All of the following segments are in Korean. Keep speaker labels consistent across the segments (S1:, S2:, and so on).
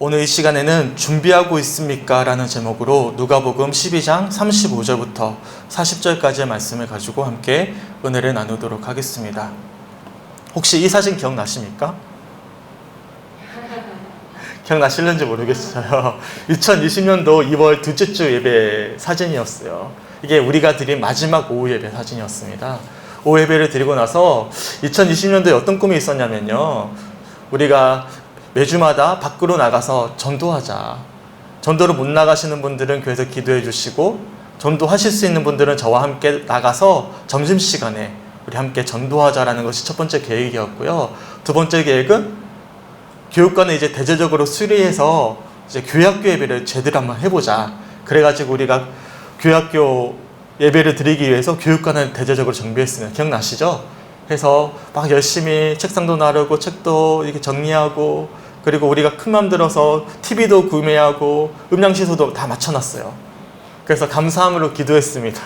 S1: 오늘 이 시간에는 준비하고 있습니까? 라는 제목으로 누가복음 12장 35절부터 40절까지의 말씀을 가지고 함께 은혜를 나누도록 하겠습니다. 혹시 이 사진 기억나십니까? 기억나실는지 모르겠어요. 2020년도 2월 둘째 주 예배 사진이었어요. 이게 우리가 드린 마지막 오후 예배 사진이었습니다. 오후 예배를 드리고 나서 2020년도에 어떤 꿈이 있었냐면요. 우리가 매주마다 밖으로 나가서 전도하자. 전도를 못 나가시는 분들은 교회에서 기도해 주시고, 전도하실 수 있는 분들은 저와 함께 나가서 점심시간에 우리 함께 전도하자라는 것이 첫 번째 계획이었고요. 두 번째 계획은 교육관을 이제 대대적으로 수리해서 이제 교회학교 예배를 제대로 한번 해보자. 그래가지고 우리가 교회학교 예배를 드리기 위해서 교육관을 대대적으로 정비했습니다. 기억나시죠? 해서 막 열심히 책상도 나르고 책도 이렇게 정리하고, 그리고 우리가 큰 맘 들어서 TV도 구매하고 음향시설도 다 맞춰놨어요. 그래서 감사함으로 기도했습니다.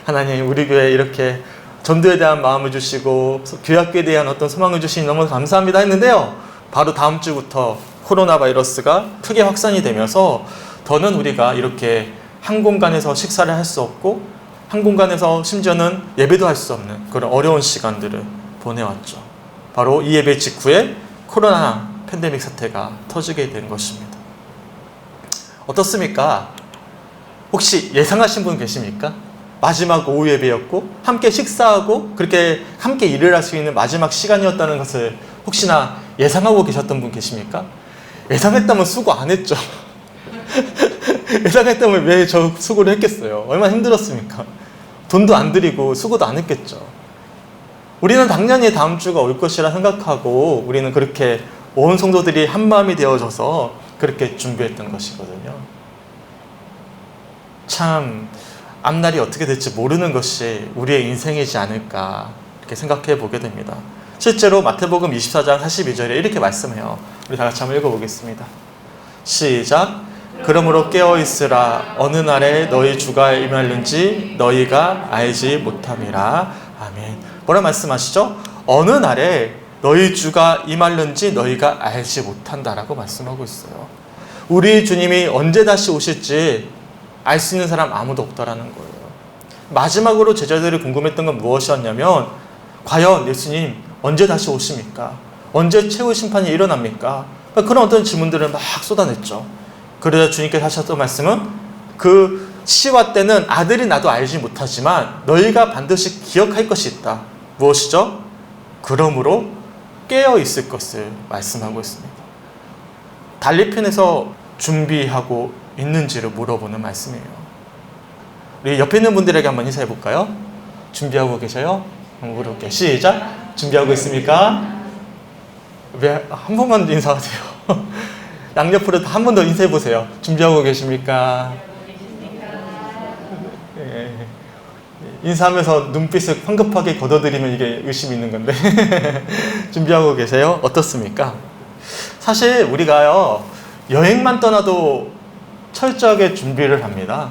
S1: 하나님, 우리 교회에 이렇게 전도에 대한 마음을 주시고 교회학교에 대한 어떤 소망을 주시니 너무 감사합니다 했는데요. 바로 다음 주부터 코로나 바이러스가 크게 확산이 되면서 더는 우리가 이렇게 한 공간에서 식사를 할 수 없고 한 공간에서 심지어는 예배도 할 수 없는 그런 어려운 시간들을 보내왔죠. 바로 이 예배 직후에 코로나 팬데믹 사태가 터지게 된 것입니다. 어떻습니까? 혹시 예상하신 분 계십니까? 마지막 오후 예배였고 함께 식사하고 그렇게 함께 일을 할 수 있는 마지막 시간이었다는 것을 혹시나 예상하고 계셨던 분 계십니까? 예상했다면 수고 안 했죠. 예상했다면 왜 저 수고를 했겠어요? 얼마나 힘들었습니까? 돈도 안 들이고 수고도 안 했겠죠. 우리는 당연히 다음 주가 올 것이라 생각하고 우리는 그렇게 온 성도들이 한 마음이 되어져서 그렇게 준비했던 것이거든요. 참 앞날이 어떻게 될지 모르는 것이 우리의 인생이지 않을까 이렇게 생각해 보게 됩니다. 실제로 마태복음 24장 42절에 이렇게 말씀해요. 우리 다 같이 한번 읽어보겠습니다. 시작. 그러므로 깨어있으라. 어느 날에 너희 주가 임하는지 너희가 알지 못함이라. 아멘. 뭐라 말씀하시죠? 어느 날에 너희 주가 임하는지 너희가 알지 못한다라고 말씀하고 있어요. 우리 주님이 언제 다시 오실지 알 수 있는 사람 아무도 없다라는 거예요. 마지막으로 제자들이 궁금했던 건 무엇이었냐면 과연 예수님 언제 다시 오십니까? 언제 최후의 심판이 일어납니까? 그런 어떤 질문들을 막 쏟아냈죠. 그러자 주님께서 하셨던 말씀은 그 시와 때는 아들이 나도 알지 못하지만 너희가 반드시 기억할 것이 있다. 무엇이죠? 그러므로 깨어 있을 것을 말씀하고 있습니다. 달리편에서 준비하고 있는지를 물어보는 말씀이에요. 우리 옆에 있는 분들에게 한번 인사해 볼까요? 준비하고 계셔요? 물어볼게요. 시작! 준비하고 있습니까? 왜 한 번만 인사하세요? 양옆으로 한 번 더 인사해 보세요. 준비하고 계십니까? 네. 인사하면서 눈빛을 황급하게 걷어들이면 이게 의심이 있는 건데 준비하고 계세요? 어떻습니까? 사실 우리가요 여행만 떠나도 철저하게 준비를 합니다.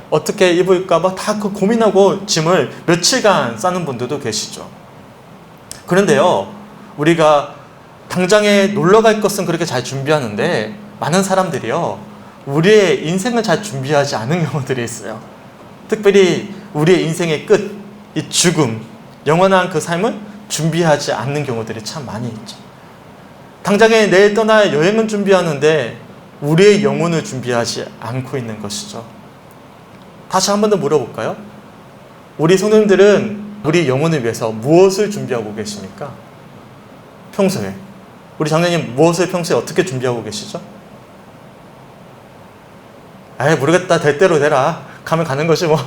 S1: 어떻게 입을까 봐 다 그 고민하고 짐을 며칠간 싸는 분들도 계시죠. 그런데요 우리가 당장에 놀러 갈 것은 그렇게 잘 준비하는데 많은 사람들이요 우리의 인생을 잘 준비하지 않은 경우들이 있어요. 특별히 우리의 인생의 끝, 이 죽음, 영원한 그 삶을 준비하지 않는 경우들이 참 많이 있죠. 당장에 내일 떠날 여행은 준비하는데 우리의 영혼을 준비하지 않고 있는 것이죠. 다시 한 번 더 물어볼까요? 우리 성도님들은 우리 영혼을 위해서 무엇을 준비하고 계십니까? 평소에. 우리 장로님 무엇을 평소에 어떻게 준비하고 계시죠? 에이 모르겠다. 될 대로 되라. 가면 가는 것이 뭐.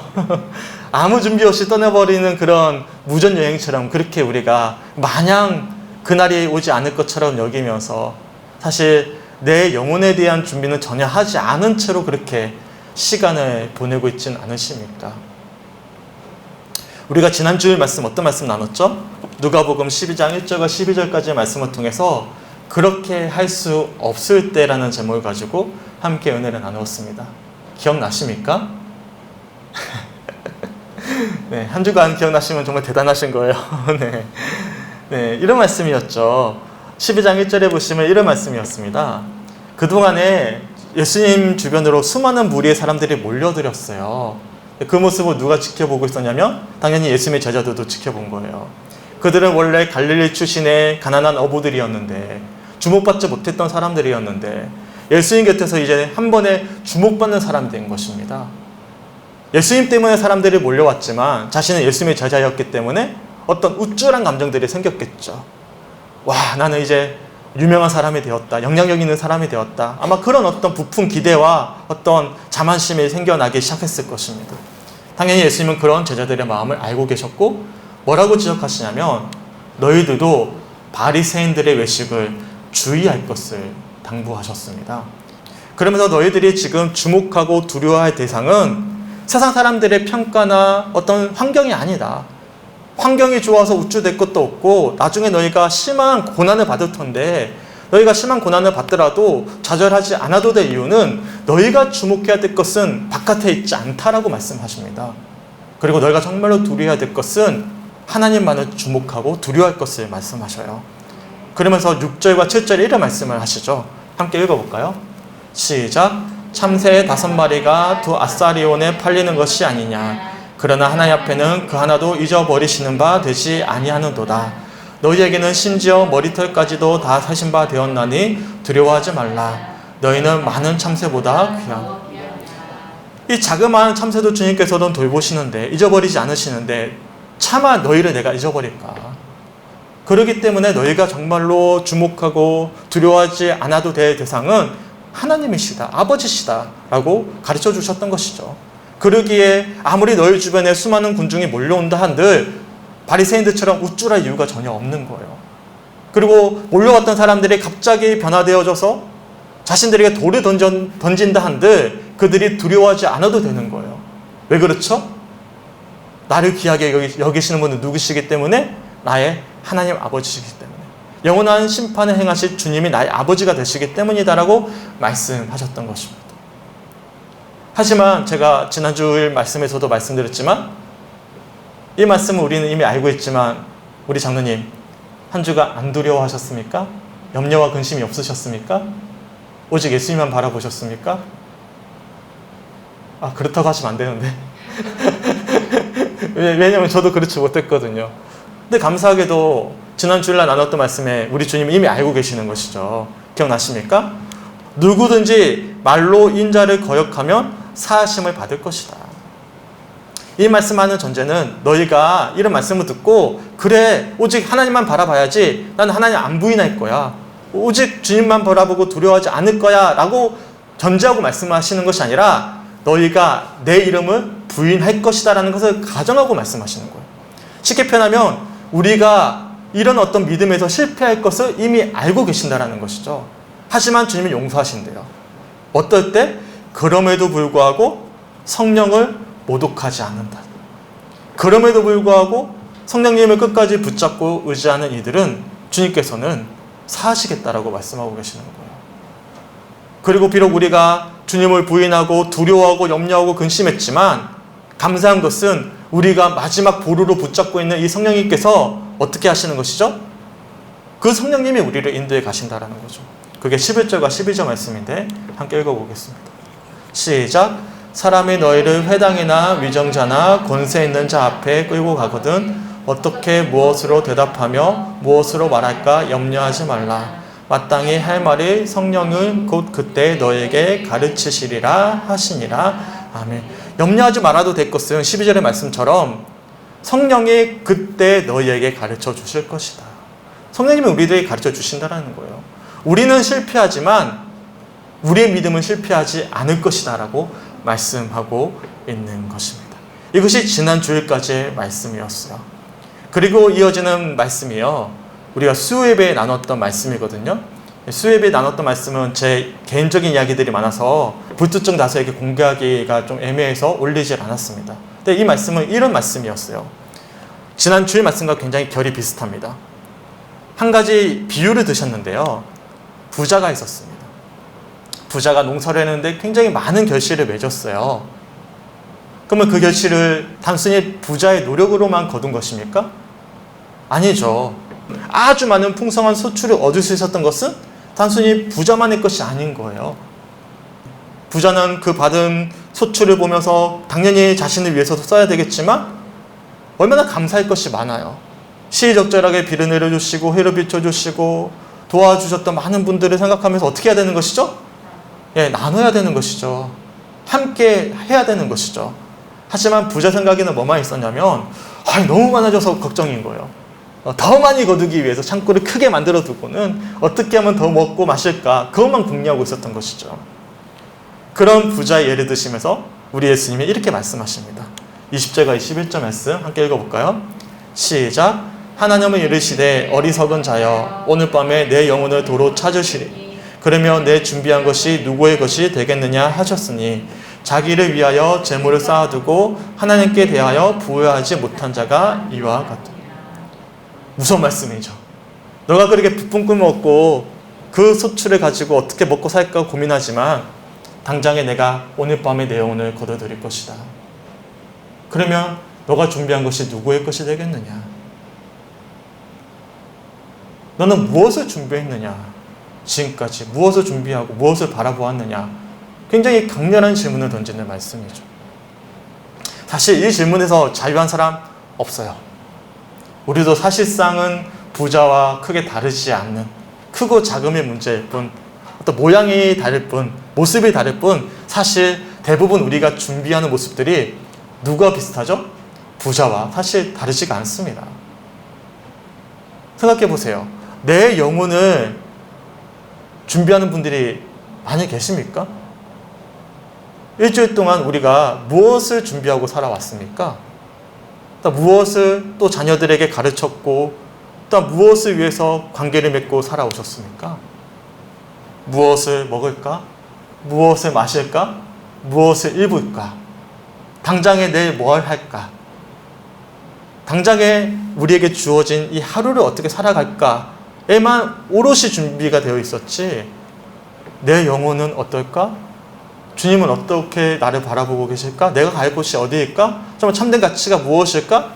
S1: 아무 준비 없이 떠나버리는 그런 무전여행처럼 그렇게 우리가 마냥 그날이 오지 않을 것처럼 여기면서 사실 내 영혼에 대한 준비는 전혀 하지 않은 채로 그렇게 시간을 보내고 있지는 않으십니까? 우리가 지난주에 말씀 어떤 말씀 나눴죠? 누가복음 12장 1절과 12절까지의 말씀을 통해서 그렇게 할 수 없을 때라는 제목을 가지고 함께 은혜를 나누었습니다. 기억나십니까? 네, 한 주간 기억나시면 정말 대단하신 거예요. 네. 네, 이런 말씀이었죠. 12장 1절에 보시면 이런 말씀이었습니다. 그동안에 예수님 주변으로 수많은 무리의 사람들이 몰려들었어요. 그 모습을 누가 지켜보고 있었냐면 당연히 예수님의 제자들도 지켜본 거예요. 그들은 원래 갈릴리 출신의 가난한 어부들이었는데 주목받지 못했던 사람들이었는데 예수님 곁에서 이제 한 번에 주목받는 사람이 된 것입니다. 예수님 때문에 사람들이 몰려왔지만 자신은 예수님의 제자였기 때문에 어떤 우쭐한 감정들이 생겼겠죠. 와, 나는 이제 유명한 사람이 되었다. 영향력 있는 사람이 되었다. 아마 그런 어떤 부푼 기대와 어떤 자만심이 생겨나기 시작했을 것입니다. 당연히 예수님은 그런 제자들의 마음을 알고 계셨고 뭐라고 지적하시냐면 너희들도 바리새인들의 외식을 주의할 것을 당부하셨습니다. 그러면서 너희들이 지금 주목하고 두려워할 대상은 세상 사람들의 평가나 어떤 환경이 아니다. 환경이 좋아서 우쭐댈 것도 없고 나중에 너희가 심한 고난을 받을 텐데 너희가 심한 고난을 받더라도 좌절하지 않아도 될 이유는 너희가 주목해야 될 것은 바깥에 있지 않다라고 말씀하십니다. 그리고 너희가 정말로 두려워해야 될 것은 하나님만을 주목하고 두려워할 것을 말씀하셔요. 그러면서 6절과 7절에 이런 말씀을 하시죠. 함께 읽어볼까요? 시작. 참새 5마리가 두 아사리온에 팔리는 것이 아니냐. 그러나 하나님 앞에는 그 하나도 잊어버리시는 바 되지 아니하는도다. 너희에게는 심지어 머리털까지도 다 사신 바 되었나니 두려워하지 말라. 너희는 많은 참새보다 귀한. 이 자그마한 참새도 주님께서는 돌보시는데 잊어버리지 않으시는데 차마 너희를 내가 잊어버릴까? 그렇기 때문에 너희가 정말로 주목하고 두려워하지 않아도 될 대상은 하나님이시다, 아버지시다 라고 가르쳐 주셨던 것이죠. 그러기에 아무리 너희 주변에 수많은 군중이 몰려온다 한들 바리새인들처럼 우쭐할 이유가 전혀 없는 거예요. 그리고 몰려왔던 사람들이 갑자기 변화되어져서 자신들에게 돌을 던진다 한들 그들이 두려워하지 않아도 되는 거예요. 왜 그렇죠? 나를 귀하게 여기시는 분은 누구시기 때문에? 나의 하나님 아버지시기 때문에. 영원한 심판을 행하실 주님이 나의 아버지가 되시기 때문이다라고 말씀하셨던 것입니다. 하지만 제가 지난주일 말씀에서도 말씀드렸지만 이 말씀은 우리는 이미 알고 있지만 우리 장로님 한 주가 안 두려워하셨습니까? 염려와 근심이 없으셨습니까? 오직 예수님만 바라보셨습니까? 아, 그렇다고 하시면 안 되는데 왜냐면 저도 그렇지 못했거든요. 근데 감사하게도 지난 주일날 나눴던 말씀에 우리 주님이 이미 알고 계시는 것이죠. 기억나십니까? 누구든지 말로 인자를 거역하면 사하심을 받을 것이다. 이 말씀하는 전제는 너희가 이런 말씀을 듣고 그래 오직 하나님만 바라봐야지 난 하나님 안 부인할 거야. 오직 주님만 바라보고 두려워하지 않을 거야 라고 전제하고 말씀하시는 것이 아니라 너희가 내 이름을 부인할 것이다 라는 것을 가정하고 말씀하시는 거예요. 쉽게 표현하면 우리가 이런 어떤 믿음에서 실패할 것을 이미 알고 계신다라는 것이죠. 하지만 주님은 용서하신대요. 어떨 때? 그럼에도 불구하고 성령을 모독하지 않는다. 그럼에도 불구하고 성령님을 끝까지 붙잡고 의지하는 이들은 주님께서는 사하시겠다라고 말씀하고 계시는 거예요. 그리고 비록 우리가 주님을 부인하고 두려워하고 염려하고 근심했지만 감사한 것은 우리가 마지막 보루로 붙잡고 있는 이 성령님께서 어떻게 하시는 것이죠? 그 성령님이 우리를 인도해 가신다라는 거죠. 그게 11절과 12절 말씀인데 함께 읽어보겠습니다. 시작. 사람이 너희를 회당이나 위정자나 권세 있는 자 앞에 끌고 가거든 어떻게 무엇으로 대답하며 무엇으로 말할까 염려하지 말라. 마땅히 할 말이 성령은 곧 그때 너에게 가르치시리라 하시니라. 아멘. 염려하지 말아도 될 것은 12절의 말씀처럼 성령이 그때 너희에게 가르쳐 주실 것이다. 성령님이 우리들에게 가르쳐 주신다는 거예요. 우리는 실패하지만 우리의 믿음은 실패하지 않을 것이다 라고 말씀하고 있는 것입니다. 이것이 지난 주일까지의 말씀이었어요. 그리고 이어지는 말씀이요. 우리가 수요예배에 나눴던 말씀이거든요. 수요예배에 나눴던 말씀은 제 개인적인 이야기들이 많아서 불특정 다수에게 공개하기가 좀 애매해서 올리질 않았습니다. 근데 이 말씀은 이런 말씀이었어요. 지난 주일 말씀과 굉장히 결이 비슷합니다. 한 가지 비유를 드셨는데요. 부자가 있었습니다. 부자가 농사를 했는데 굉장히 많은 결실을 맺었어요. 그러면 그 결실을 단순히 부자의 노력으로만 거둔 것입니까? 아니죠. 아주 많은 풍성한 소출을 얻을 수 있었던 것은 단순히 부자만의 것이 아닌 거예요. 부자는 그 받은 소출을 보면서 당연히 자신을 위해서도 써야 되겠지만 얼마나 감사할 것이 많아요. 시의적절하게 비를 내려주시고 해를 비춰주시고 도와주셨던 많은 분들을 생각하면서 어떻게 해야 되는 것이죠? 나눠야 되는 것이죠. 함께 해야 되는 것이죠. 하지만 부자 생각에는 뭐만 있었냐면 너무 많아져서 걱정인 거예요. 더 많이 거두기 위해서 창고를 크게 만들어 두고는 어떻게 하면 더 먹고 마실까 그것만 궁리하고 있었던 것이죠. 그런 부자의 예를 드시면서 우리 예수님이 이렇게 말씀하십니다. 20절과 21절 말씀 함께 읽어볼까요? 시작. 하나님은 이르시되 어리석은 자여 오늘 밤에 내 영혼을 도로 찾으시리. 그러면 내 준비한 것이 누구의 것이 되겠느냐 하셨으니 자기를 위하여 재물을 쌓아두고 하나님께 대하여 부여하지 못한 자가 이와 같다. 무서운 말씀이죠. 너가 그렇게 부푼 꿈을 얻고 그 소출을 가지고 어떻게 먹고 살까 고민하지만 당장에 내가 오늘 밤에 내 영혼을 거둬들일 것이다. 그러면 너가 준비한 것이 누구의 것이 되겠느냐? 너는 무엇을 준비했느냐? 지금까지 무엇을 준비하고 무엇을 바라보았느냐? 굉장히 강렬한 질문을 던지는 말씀이죠. 사실 이 질문에서 자유한 사람 없어요. 우리도 사실상은 부자와 크게 다르지 않는 크고 작음의 문제일 뿐, 어떤 모양이 다를 뿐, 모습이 다를 뿐, 사실 대부분 우리가 준비하는 모습들이 누가 비슷하죠? 부자와 사실 다르지가 않습니다. 생각해 보세요. 내 영혼을 준비하는 분들이 많이 계십니까? 일주일 동안 우리가 무엇을 준비하고 살아왔습니까? 또 무엇을 또 자녀들에게 가르쳤고 또 무엇을 위해서 관계를 맺고 살아오셨습니까? 무엇을 먹을까? 무엇을 마실까? 무엇을 입을까? 당장에 내일 뭘 할까? 당장에 우리에게 주어진 이 하루를 어떻게 살아갈까에만 오롯이 준비가 되어 있었지 내 영혼은 어떨까? 주님은 어떻게 나를 바라보고 계실까? 내가 갈 곳이 어디일까? 정말 참된 가치가 무엇일까?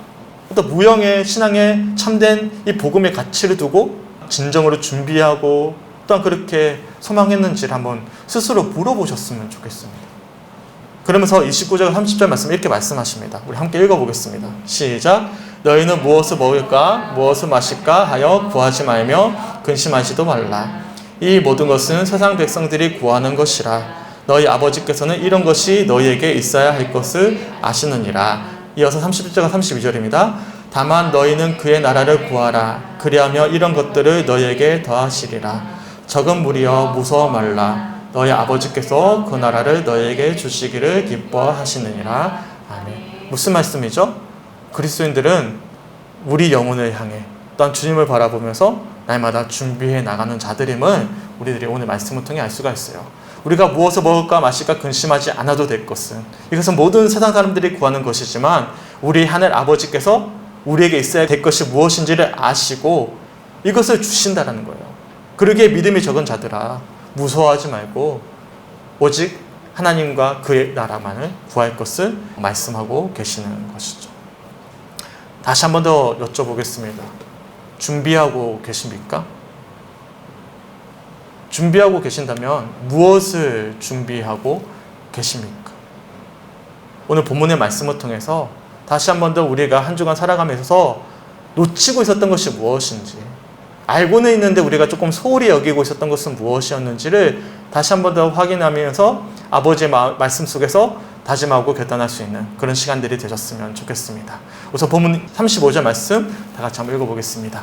S1: 또 무형의 신앙에 참된 이 복음의 가치를 두고 진정으로 준비하고 또한 그렇게 소망했는지를 한번 스스로 물어보셨으면 좋겠습니다. 그러면서 29절 30절 말씀 이렇게 말씀하십니다. 우리 함께 읽어보겠습니다. 시작. 너희는 무엇을 먹을까 무엇을 마실까 하여 구하지 말며 근심하지도 말라. 이 모든 것은 세상 백성들이 구하는 것이라. 너희 아버지께서는 이런 것이 너희에게 있어야 할 것을 아시느니라. 이어서 31절과 32절입니다. 다만 너희는 그의 나라를 구하라. 그리하며 이런 것들을 너희에게 더하시리라. 적은 무리여 무서워 말라. 너희 아버지께서 그 나라를 너희에게 주시기를 기뻐하시느니라. 아멘. 무슨 말씀이죠? 그리스도인들은 우리 영혼을 향해 또한 주님을 바라보면서 날마다 준비해 나가는 자들임을 우리들이 오늘 말씀을 통해 알 수가 있어요. 우리가 무엇을 먹을까 마실까 근심하지 않아도 될 것은 이것은 모든 세상 사람들이 구하는 것이지만 우리 하늘 아버지께서 우리에게 있어야 될 것이 무엇인지를 아시고 이것을 주신다는 거예요. 그러기에 믿음이 적은 자들아 무서워하지 말고 오직 하나님과 그의 나라만을 구할 것을 말씀하고 계시는 것이죠. 다시 한 번 더 여쭤보겠습니다. 준비하고 계십니까? 준비하고 계신다면 무엇을 준비하고 계십니까? 오늘 본문의 말씀을 통해서 다시 한 번 더 우리가 한 주간 살아가면서 놓치고 있었던 것이 무엇인지 알고는 있는데 우리가 조금 소홀히 여기고 있었던 것은 무엇이었는지를 다시 한 번 더 확인하면서 아버지의 말씀 속에서 다짐하고 결단할 수 있는 그런 시간들이 되셨으면 좋겠습니다. 우선 본문 35절 말씀 다 같이 한번 읽어보겠습니다.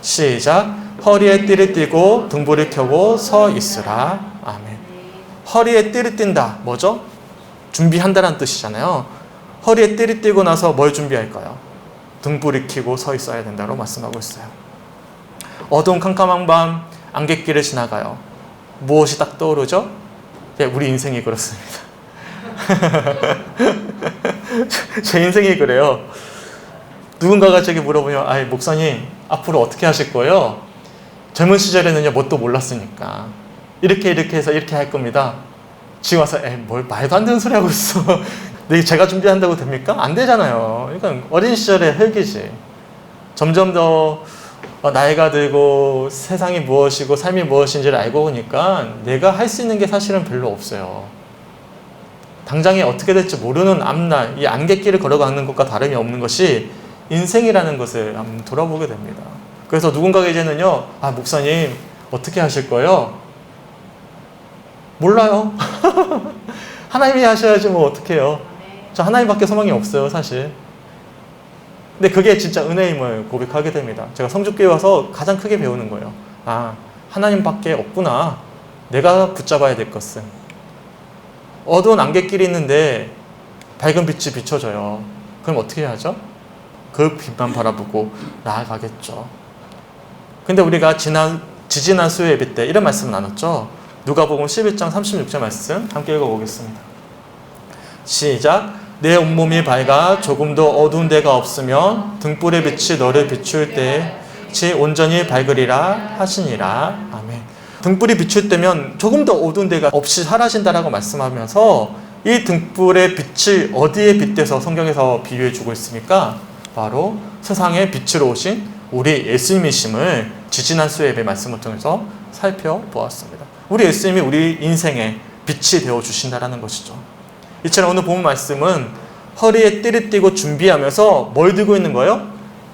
S1: 시작. 허리에 띠를 띠고 등불을 켜고 서 있으라. 아멘. 허리에 띠를 띈다. 뭐죠? 준비한다는 뜻이잖아요. 허리에 띠를 띠고 나서 뭘 준비할까요? 등불을 켜고 서 있어야 된다고 말씀하고 있어요. 어두운 캄캄한 밤 안갯길을 지나가요. 무엇이 딱 떠오르죠? 우리 인생이 그렇습니다. 제 인생이 그래요. 누군가가 제게 물어보면 아이 목사님 앞으로 어떻게 하실 거예요? 젊은 시절에는요 뭣도 몰랐으니까 이렇게 해서 이렇게 할 겁니다. 지금 와서 뭘 말도 안 되는 소리 하고 있어. 근데 제가 준비한다고 됩니까? 안 되잖아요. 그러니까 어린 시절의 흙이지. 점점 더 나이가 들고 세상이 무엇이고 삶이 무엇인지를 알고 보니까 내가 할 수 있는 게 사실은 별로 없어요. 당장에 어떻게 될지 모르는 앞날, 이 안갯길을 걸어가는 것과 다름이 없는 것이 인생이라는 것을 한번 돌아보게 됩니다. 그래서 누군가가 이제는요, 목사님 어떻게 하실 거예요? 몰라요. 하나님이 하셔야지 뭐 어떡해요. 저 하나님밖에 소망이 없어요, 사실. 근데 그게 진짜 은혜임을 고백하게 됩니다. 제가 성주교회 와서 가장 크게 배우는 거예요. 하나님밖에 없구나. 내가 붙잡아야 될 것은. 어두운 안갯길이 있는데 밝은 빛이 비춰져요. 그럼 어떻게 해야죠? 그 빛만 바라보고 나아가겠죠. 근데 우리가 지지난 수요 예배 때 이런 말씀 나눴죠. 누가복음 11장 36절 말씀 함께 읽어보겠습니다. 시작. 내 온몸이 밝아 조금도 어두운 데가 없으면 등불의 빛이 너를 비출 때 빛이 온전히 밝으리라 하시니라. 아멘. 등불이 비출 때면 조금 더 어두운 데가 없이 사라진다라고 말씀하면서 이 등불의 빛을 어디에 빗대서 성경에서 비유해 주고 있습니까? 바로 세상의 빛으로 오신 우리 예수님이심을 지지난 수요 예배 말씀을 통해서 살펴보았습니다. 우리 예수님이 우리 인생의 빛이 되어 주신다라는 것이죠. 이처럼 오늘 본 말씀은 허리에 띠를 띠고 준비하면서 뭘 들고 있는 거예요?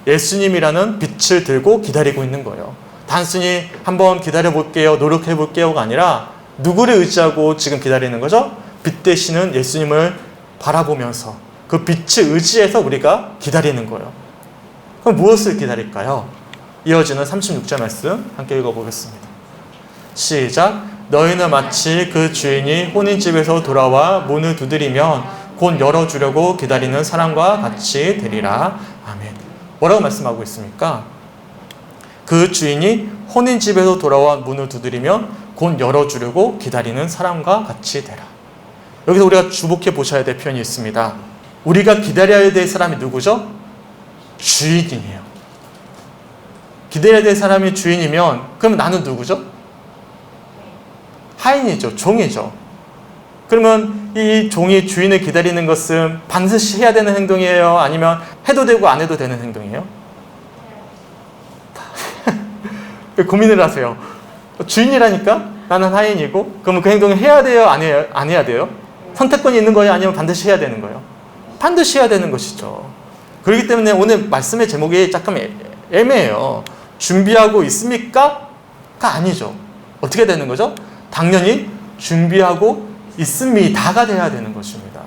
S1: 예수님이라는 빛을 들고 기다리고 있는 거예요. 단순히 한번 기다려볼게요, 노력해볼게요가 아니라 누구를 의지하고 지금 기다리는 거죠? 빛 되시는 예수님을 바라보면서 그 빛을 의지해서 우리가 기다리는 거예요. 그럼 무엇을 기다릴까요? 이어지는 36절 말씀 함께 읽어보겠습니다. 시작. 너희는 마치 그 주인이 혼인집에서 돌아와 문을 두드리면 곧 열어주려고 기다리는 사람과 같이 되리라. 아멘. 뭐라고 말씀하고 있습니까? 그 주인이 혼인집에서 돌아와 문을 두드리면 곧 열어주려고 기다리는 사람과 같이 되라. 여기서 우리가 주목해 보셔야 될 표현이 있습니다. 우리가 기다려야 될 사람이 누구죠? 주인이에요. 기다려야 될 사람이 주인이면 그럼 나는 누구죠? 하인이죠. 종이죠. 그러면 이 종이 주인을 기다리는 것은 반드시 해야 되는 행동이에요? 아니면 해도 되고 안 해도 되는 행동이에요? 고민을 하세요. 주인이라니까? 나는 하인이고 그러면 그 행동을 해야 돼요? 안 해야 돼요? 선택권이 있는 거예요? 아니면 반드시 해야 되는 거예요? 반드시 해야 되는 것이죠. 그렇기 때문에 오늘 말씀의 제목이 잠깐 애매해요. 준비하고 있습니까? 가 아니죠. 어떻게 되는 거죠? 당연히 준비하고 있습니다가 돼야 되는 것입니다.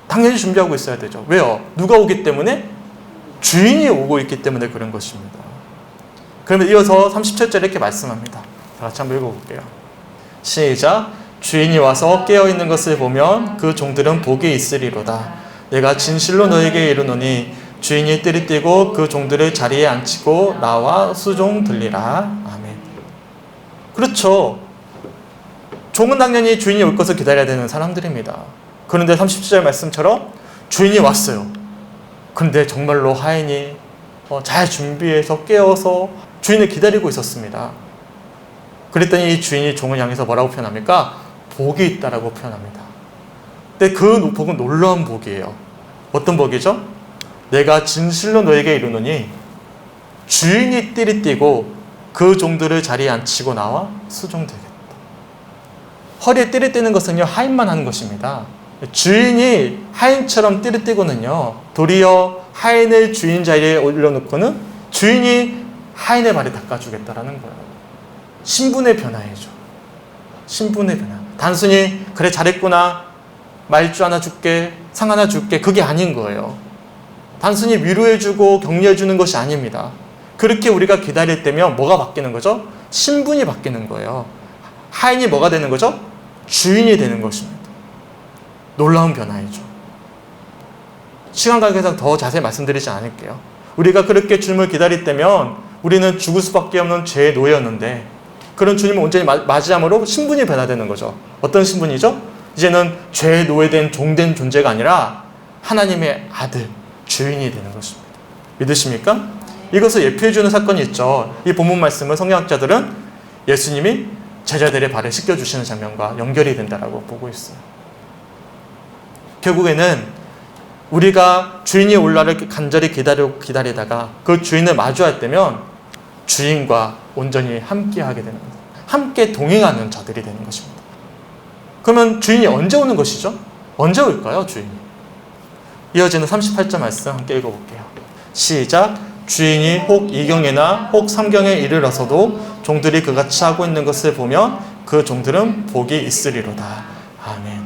S1: 당연히 준비하고 있어야 되죠. 왜요? 누가 오기 때문에? 주인이 오고 있기 때문에 그런 것입니다. 그러면 이어서 37절에 이렇게 말씀합니다. 다 같이 한번 읽어볼게요. 시작. 주인이 와서 깨어있는 것을 보면 그 종들은 복이 있으리로다. 내가 진실로 너에게 이르노니 주인이 띠를 띠고 그 종들을 자리에 앉히고 나와 수종 들리라. 아멘. 그렇죠. 종은 당연히 주인이 올 것을 기다려야 되는 사람들입니다. 그런데 37절 말씀처럼 주인이 왔어요. 그런데 정말로 하인이 잘 준비해서 깨어서 주인을 기다리고 있었습니다. 그랬더니 이 주인이 종을 향해서 뭐라고 표현합니까? 복이 있다라고 표현합니다. 근데 그 복은 놀라운 복이에요. 어떤 복이죠? 내가 진실로 너에게 이르노니 주인이 띠를 띠고 그 종들을 자리에 앉히고 나와 수종되겠다. 허리에 띠를 띠는 것은요, 하인만 하는 것입니다. 주인이 하인처럼 띠를 띠고는요, 도리어 하인을 주인 자리에 올려놓고는 주인이 하인의 발을 닦아주겠다라는 거예요. 신분의 변화이죠. 신분의 변화. 단순히 그래 잘했구나, 말주 하나 줄게, 상 하나 줄게, 그게 아닌 거예요. 단순히 위로해주고 격려해주는 것이 아닙니다. 그렇게 우리가 기다릴 때면 뭐가 바뀌는 거죠? 신분이 바뀌는 거예요. 하인이 뭐가 되는 거죠? 주인이 되는 것입니다. 놀라운 변화이죠. 시간 관계상 더 자세히 말씀드리지 않을게요. 우리가 그렇게 주님을 기다릴 때면 우리는 죽을 수밖에 없는 죄의 노예였는데 그런 주님을 온전히 맞이함으로 신분이 변화되는 거죠. 어떤 신분이죠? 이제는 죄의 노예된 종된 존재가 아니라 하나님의 아들, 주인이 되는 것입니다. 믿으십니까? 이것을 예표해주는 사건이 있죠. 이 본문 말씀을 성경학자들은 예수님이 제자들의 발을 씻겨주시는 장면과 연결이 된다라고 보고 있어요. 결국에는 우리가 주인이 올라를 간절히 기다리다가 그 주인을 마주할 때면 주인과 온전히 함께하게 되는 겁니다. 함께 동행하는 자들이 되는 것입니다. 그러면 주인이 언제 오는 것이죠? 언제 올까요, 주인이? 이어지는 38절 말씀 함께 읽어볼게요. 시작. 주인이 혹 2경에나 혹 3경에 이르러서도 종들이 그같이 하고 있는 것을 보면 그 종들은 복이 있으리로다. 아멘.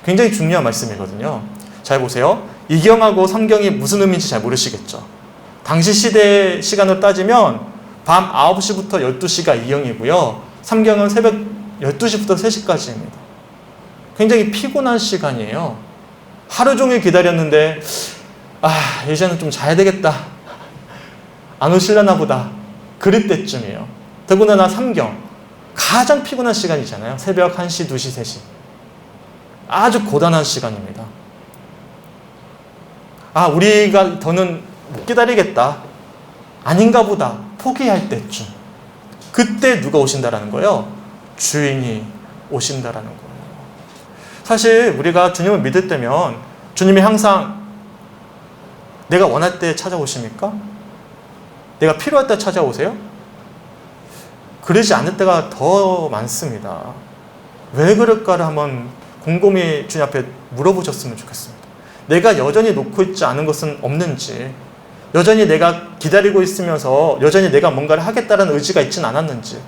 S1: 굉장히 중요한 말씀이거든요. 잘 보세요. 2경하고 3경이 무슨 의미인지 잘 모르시겠죠. 당시 시대 시간으로 따지면 밤 9시부터 12시가 2경이고요. 3경은 새벽 12시부터 3시까지입니다. 굉장히 피곤한 시간이에요. 하루 종일 기다렸는데 이제는 좀 자야 되겠다. 안 오실려나 보다. 그럴 때쯤이에요. 더군다나 3경. 가장 피곤한 시간이잖아요. 새벽 1시, 2시, 3시. 아주 고단한 시간입니다. 우리가 더는 못 기다리겠다. 아닌가 보다. 포기할 때쯤. 그때 누가 오신다라는 거예요? 주인이 오신다라는 거예요. 사실 우리가 주님을 믿을 때면 주님이 항상 내가 원할 때 찾아오십니까? 내가 필요할 때 찾아오세요? 그러지 않을 때가 더 많습니다. 왜 그럴까를 한번 곰곰이 주님 앞에 물어보셨으면 좋겠습니다. 내가 여전히 놓고 있지 않은 것은 없는지, 여전히 내가 기다리고 있으면서 여전히 내가 뭔가를 하겠다는 의지가 있지는 않았는지,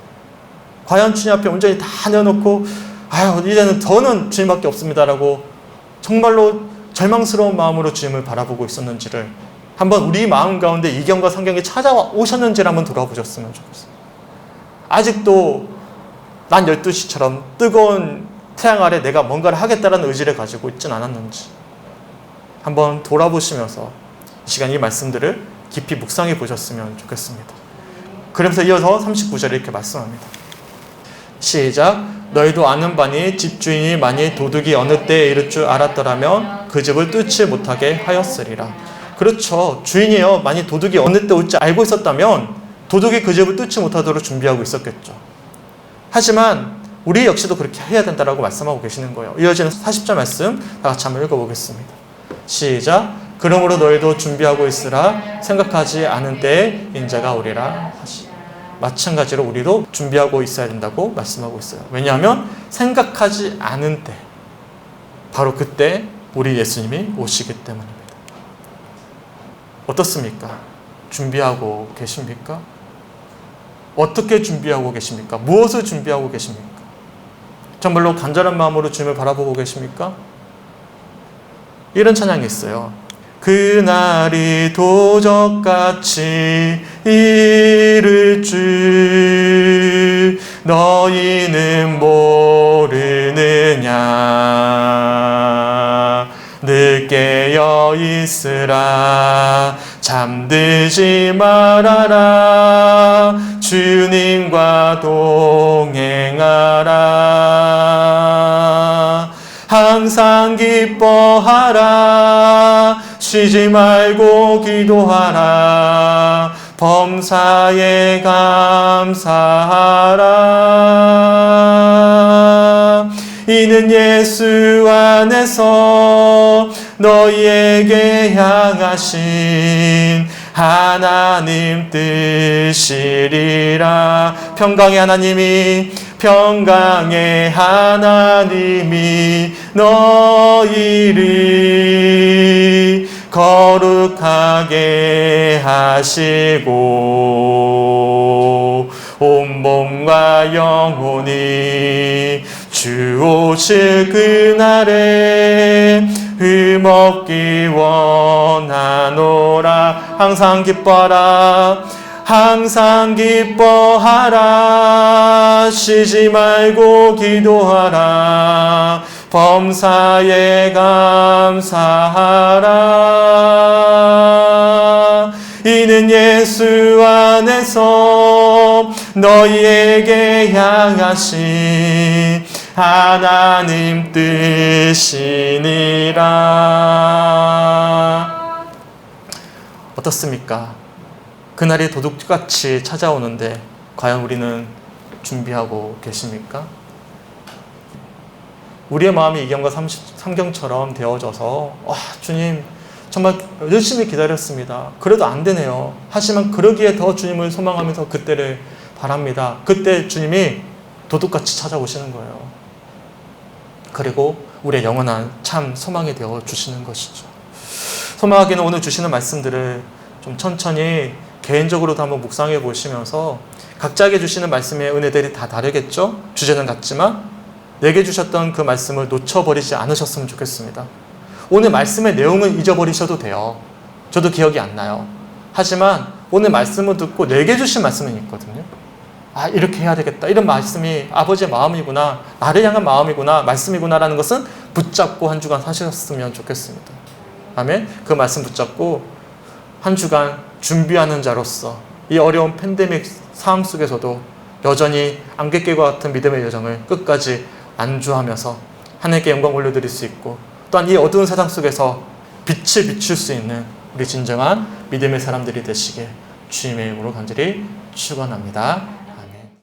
S1: 과연 주님 앞에 온전히 다 내어놓고 이제는 더는 주님밖에 없습니다라고 정말로 절망스러운 마음으로 주님을 바라보고 있었는지를 한번 우리 마음 가운데 2경과 3경이 찾아오셨는지를 한번 돌아보셨으면 좋겠습니다. 아직도 난 12시처럼 뜨거운 태양 아래 내가 뭔가를 하겠다는 의지를 가지고 있진 않았는지 한번 돌아보시면서 이 시간 이 말씀들을 깊이 묵상해 보셨으면 좋겠습니다. 그러면서 이어서 39절에 이렇게 말씀합니다. 시작. 너희도 아는 바니 집주인이 만일 도둑이 어느 때에 이를 줄 알았더라면 그 집을 뚫지 못하게 하였으리라. 그렇죠. 주인이요. 만일 도둑이 어느 때 올지 알고 있었다면 도둑이 그 집을 뚫지 못하도록 준비하고 있었겠죠. 하지만 우리 역시도 그렇게 해야 된다고 말씀하고 계시는 거예요. 이어지는 40절 말씀 다 같이 한번 읽어보겠습니다. 시작. 그러므로 너희도 준비하고 있으라. 생각하지 않은 때에 인자가 오리라 하시. 마찬가지로 우리도 준비하고 있어야 된다고 말씀하고 있어요. 왜냐하면 생각하지 않은 때, 바로 그때 우리 예수님이 오시기 때문입니다. 어떻습니까? 준비하고 계십니까? 어떻게 준비하고 계십니까? 무엇을 준비하고 계십니까? 정말로 간절한 마음으로 주님을 바라보고 계십니까? 이런 찬양이 있어요. 그날이 도적같이 이를 줄 너희는 모르느냐. 늘 깨어 있으라. 잠들지 말아라. 주님과 동행하라. 항상 기뻐하라. 쉬지 말고 기도하라. 범사에 감사하라. 이는 예수 안에서 너희에게 향하신 하나님 뜻이리라. 평강의 하나님이 너희를 거룩하게 하시고 온 몸과 영혼이 주 오실 그날에 흠없기 원하노라. 항상 기뻐하라. 항상 기뻐하라. 쉬지 말고 기도하라. 범사에 감사하라. 이는 예수 안에서 너희에게 향하신 하나님 뜻이니라. 어떻습니까? 그날이 도둑같이 찾아오는데 과연 우리는 준비하고 계십니까? 우리의 마음이 2경과 3경처럼 되어져서 주님 정말 열심히 기다렸습니다. 그래도 안 되네요. 하지만 그러기에 더 주님을 소망하면서 그때를 바랍니다. 그때 주님이 도둑같이 찾아오시는 거예요. 그리고 우리의 영원한 참 소망이 되어 주시는 것이죠. 소망하기는 오늘 주시는 말씀들을 좀 천천히 개인적으로도 한번 묵상해 보시면서 각자에게 주시는 말씀의 은혜들이 다 다르겠죠? 주제는 같지만 내게 주셨던 그 말씀을 놓쳐버리지 않으셨으면 좋겠습니다. 오늘 말씀의 내용은 잊어버리셔도 돼요. 저도 기억이 안 나요. 하지만 오늘 말씀을 듣고 내게 주신 말씀은 있거든요. 아, 이렇게 해야 되겠다. 이런 말씀이 아버지의 마음이구나. 나를 향한 마음이구나. 말씀이구나라는 것은 붙잡고 한 주간 사셨으면 좋겠습니다. 아멘. 그 말씀 붙잡고 한 주간 준비하는 자로서 이 어려운 팬데믹 상황 속에서도 여전히 안갯길과 같은 믿음의 여정을 끝까지 안주하면서 하나님께 영광 올려드릴 수 있고 또한 이 어두운 세상 속에서 빛을 비출 수 있는 우리 진정한 믿음의 사람들이 되시길 주님의 이름으로 간절히 축원합니다.